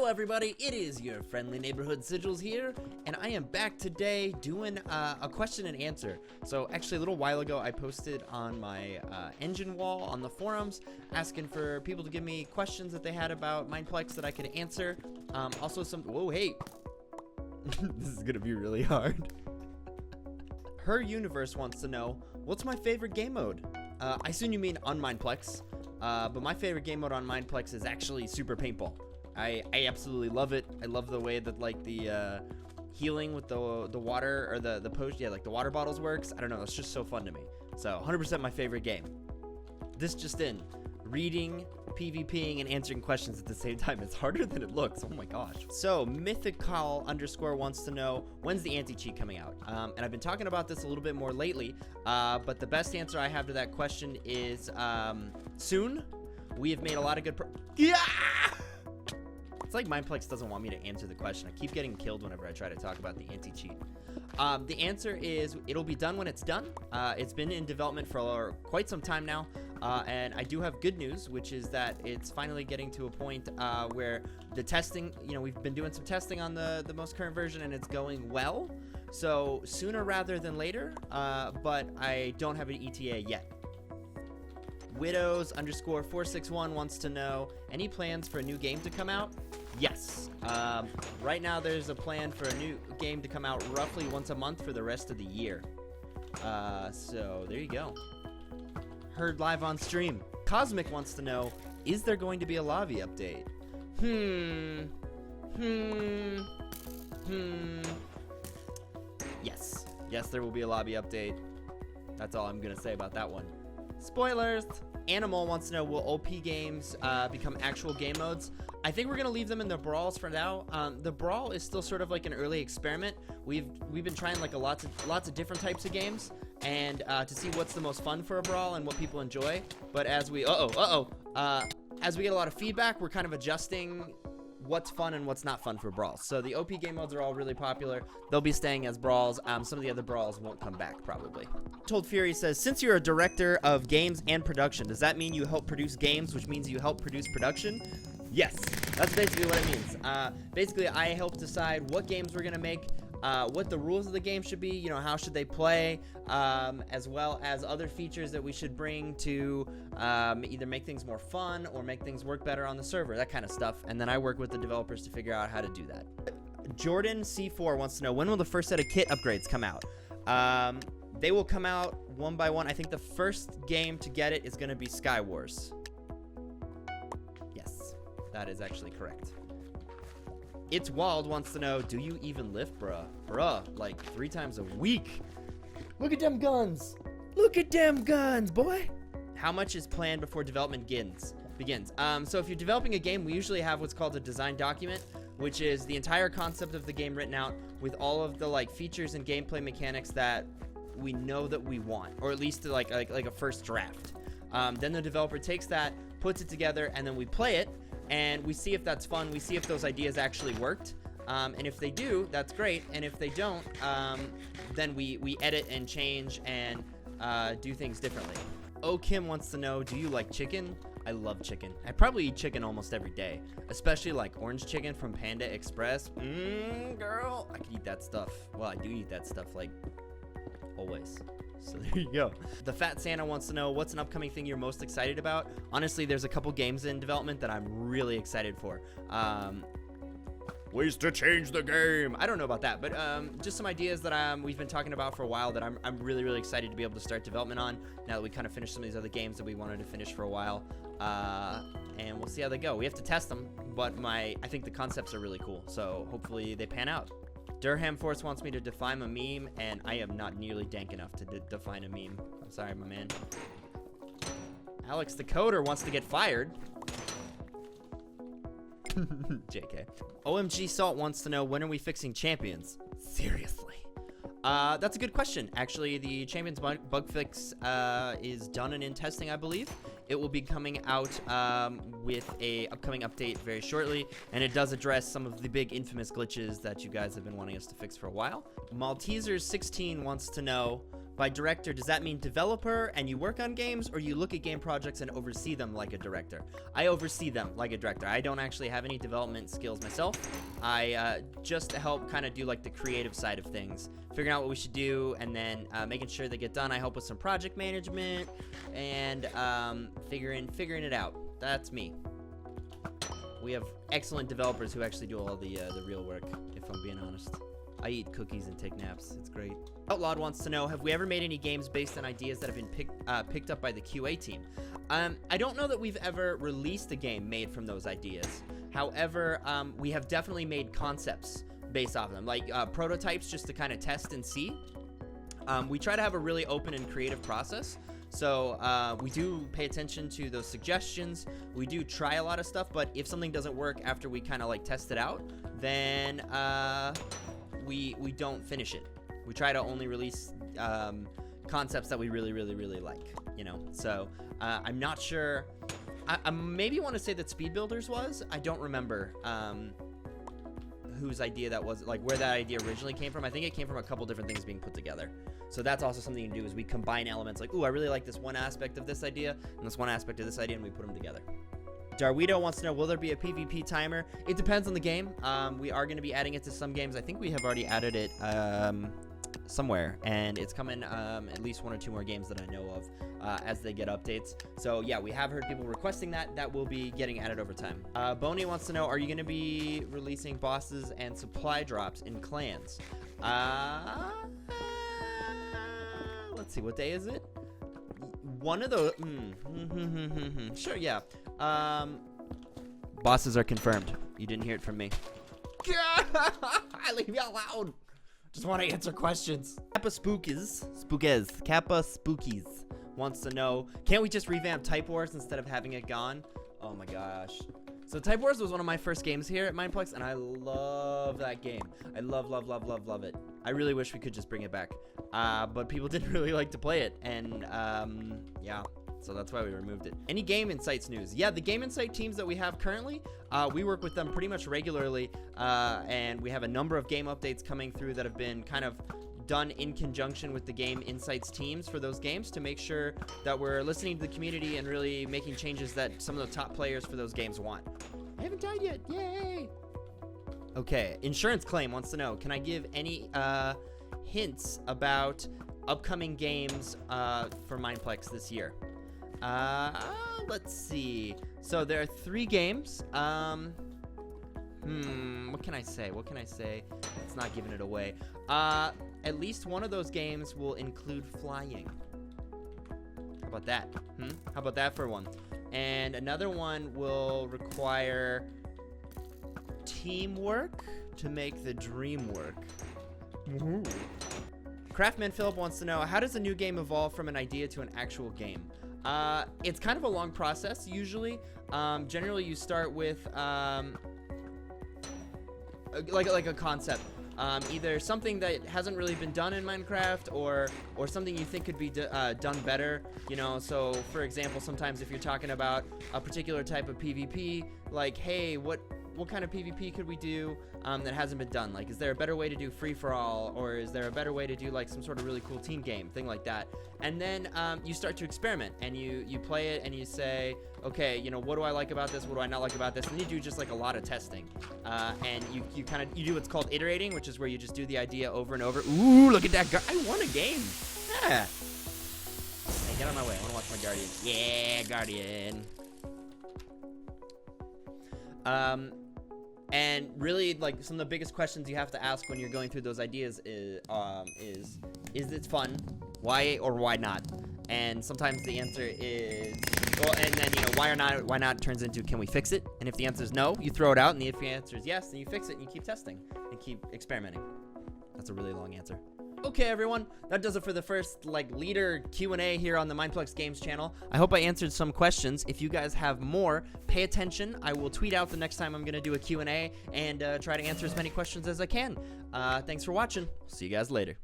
Hello everybody, it is your friendly neighborhood Sigils here, and I am back today doing a question and answer. So actually a little while ago I posted on my engine wall on the forums asking for people to give me questions that they had about Mineplex that I could answer. Also some, whoa, hey, this is gonna be really hard. Her Universe wants to know, what's my favorite game mode? I assume you mean on Mineplex, but my favorite game mode on Mineplex is actually Super Paintball. I absolutely love it. I love the way that like the healing with the water or the potion, yeah, like the water bottles works. I don't know, it's just so fun to me. So 100% my favorite game. This just in, reading, PvPing, and answering questions at the same time. It's harder than it looks. Oh my gosh. So Mythical _ wants to know, when's the anti-cheat coming out? And I've been talking about this a little bit more lately, but the best answer I have to that question is soon. We have made a lot of good yeah! It's like Mineplex doesn't want me to answer the question. I keep getting killed whenever I try to talk about the anti-cheat. The answer is it'll be done when it's done. It's been in development for quite some time now, and I do have good news, which is that it's finally getting to a point where the testing, you know, we've been doing some testing on the most current version, and it's going well. So sooner rather than later, but I don't have an ETA yet. Widows _ 461 wants to know, any plans for a new game to come out? Yes. Right now there's a plan for a new game to come out roughly once a month for the rest of the year. So there you go. Heard live on stream. Cosmic wants to know, is there going to be a lobby update? Yes. Yes, there will be a lobby update. That's all I'm gonna say about that one. Spoilers! Animal wants to know, will OP games become actual game modes? I think we're gonna leave them in the brawls for now. The brawl is still sort of like an early experiment. We've been trying like lots of different types of games, and to see what's the most fun for a brawl and what people enjoy. But as we as we get a lot of feedback, we're kind of adjusting what's fun and what's not fun for brawls. So the OP game modes are all really popular. They'll be staying as brawls. Some of the other brawls won't come back probably. Told Fury says, since you're a director of games and production, does that mean you help produce games, which means you help produce production? Yes, that's basically what it means. Basically, I help decide what games we're gonna make, what the rules of the game should be, you know, how should they play, as well as other features that we should bring to either make things more fun or make things work better on the server, that kind of stuff. And then I work with the developers to figure out how to do that. Jordan C4 wants to know, when will the first set of kit upgrades come out? They will come out one by one. I think the first game to get it is going to be Sky Wars. Yes, that is actually correct. It's Wild wants to know, do you even lift, bruh? Bruh, like 3 times a week. Look at them guns. Look at them guns, boy. How much is planned before development begins? So if you're developing a game, we usually have what's called a design document, which is the entire concept of the game written out with all of the like features and gameplay mechanics that we know that we want, or at least like a first draft. Then the developer takes that, puts it together, and then we play it. And we see if that's fun, we see if those ideas actually worked, and if they do, that's great, and if they don't, then we edit and change and do things differently. Oh, Kim wants to know, do you like chicken? I love chicken. I probably eat chicken almost every day, especially like orange chicken from Panda Express. Girl, I can eat that stuff. Well, I do eat that stuff like always. So there you go. The Fat Santa wants to know, what's an upcoming thing you're most excited about? Honestly, there's a couple games in development that I'm really excited for. Ways to change the game. I don't know about that, but just some ideas that we've been talking about for a while that I'm really, really excited to be able to start development on now that we kind of finished some of these other games that we wanted to finish for a while. And we'll see how they go. We have to test them, but I think the concepts are really cool, so hopefully they pan out. Durham Force wants me to define a meme, and I am not nearly dank enough to define a meme. I'm sorry, my man. Alex the Coder wants to get fired. JK. OMG Salt wants to know, when are we fixing Champions? Seriously. That's a good question. Actually, the Champions bug fix is done and in testing, I believe. It will be coming out with a upcoming update very shortly, and it does address some of the big infamous glitches that you guys have been wanting us to fix for a while. Malteser16 wants to know, by director, does that mean developer and you work on games, or you look at game projects and oversee them like a director? I oversee them like a director. I don't actually have any development skills myself. I just help kind of do like the creative side of things, figuring out what we should do, and then making sure they get done. I help with some project management and figuring it out. That's me. We have excellent developers who actually do all the real work, if I'm being honest. I eat cookies and take naps. It's great. Outlawed wants to know, have we ever made any games based on ideas that have been picked up by the QA team? I don't know that we've ever released a game made from those ideas. However, we have definitely made concepts based off of them, like prototypes just to kind of test and see. We try to have a really open and creative process. So we do pay attention to those suggestions. We do try a lot of stuff, but if something doesn't work after we kind of like test it out, then we don't finish it. We try to only release concepts that we really like, you know. So I'm not sure. I maybe want to say that Speed Builders was. I don't remember whose idea that was, like where that idea originally came from. I think it came from a couple different things being put together. So that's also something you can do, is we combine elements like, ooh, I really like this one aspect of this idea and this one aspect of this idea, and we put them together. Darwido wants to know, will there be a PvP timer? It depends on the game. We are going to be adding it to some games. I think we have already added it somewhere, and it's coming at least 1 or 2 more games that I know of as they get updates. So yeah, we have heard people requesting that. That will be getting added over time. Boney wants to know, are you going to be releasing bosses and supply drops in clans? Let's see, what day is it? One of those. Sure, yeah. Bosses are confirmed. You didn't hear it from me. Leave me out loud. Just want to answer questions. Kappa Spookies wants to know, can't we just revamp Type Wars instead of having it gone? Oh my gosh. So Type Wars was one of my first games here at Mineplex, and I love that game. I love it. I really wish we could just bring it back. But people didn't really like to play it, and yeah. So that's why we removed it. Any Game Insights news? Yeah, the Game Insight teams that we have currently, we work with them pretty much regularly, and we have a number of game updates coming through that have been kind of done in conjunction with the Game Insights teams for those games to make sure that we're listening to the community and really making changes that some of the top players for those games want. I haven't died yet. Yay! Okay, Insurance Claim wants to know, can I give any hints about upcoming games for Mineplex this year? Let's see. So there are 3 games. What can I say? It's not giving it away. At least one of those games will include flying. How about that? How about that for one? And another one will require teamwork to make the dream work. Craftman Philip wants to know, how does a new game evolve from an idea to an actual game? It's kind of a long process usually. Generally you start with like a concept. Either something that hasn't really been done in Minecraft, or something you think could be done better, you know. So for example, sometimes if you're talking about a particular type of PvP, like, hey, what kind of PvP could we do that hasn't been done? Like, is there a better way to do free-for-all, or is there a better way to do like some sort of really cool team game, thing like that? And then you start to experiment, and you play it, and you say, okay, you know, what do I like about this? What do I not like about this? And you do just like a lot of testing, and you do what's called iterating, which is where you just do the idea over and over. Ooh, look at that! I won a game. Yeah. Hey, get out of my way. I want to watch my Guardian. Yeah, Guardian. And really, like, some of the biggest questions you have to ask when you're going through those ideas is it fun? Why or why not? And sometimes the answer is, well, and then, you know, why not turns into, can we fix it? And if the answer is no, you throw it out, and if the answer is yes, then you fix it, and you keep testing and keep experimenting. That's a really long answer. Okay, everyone, that does it for the first, like, leader Q&A here on the Mineplex Games channel. I hope I answered some questions. If you guys have more, pay attention. I will tweet out the next time I'm going to do a Q&A and try to answer as many questions as I can. Thanks for watching. See you guys later.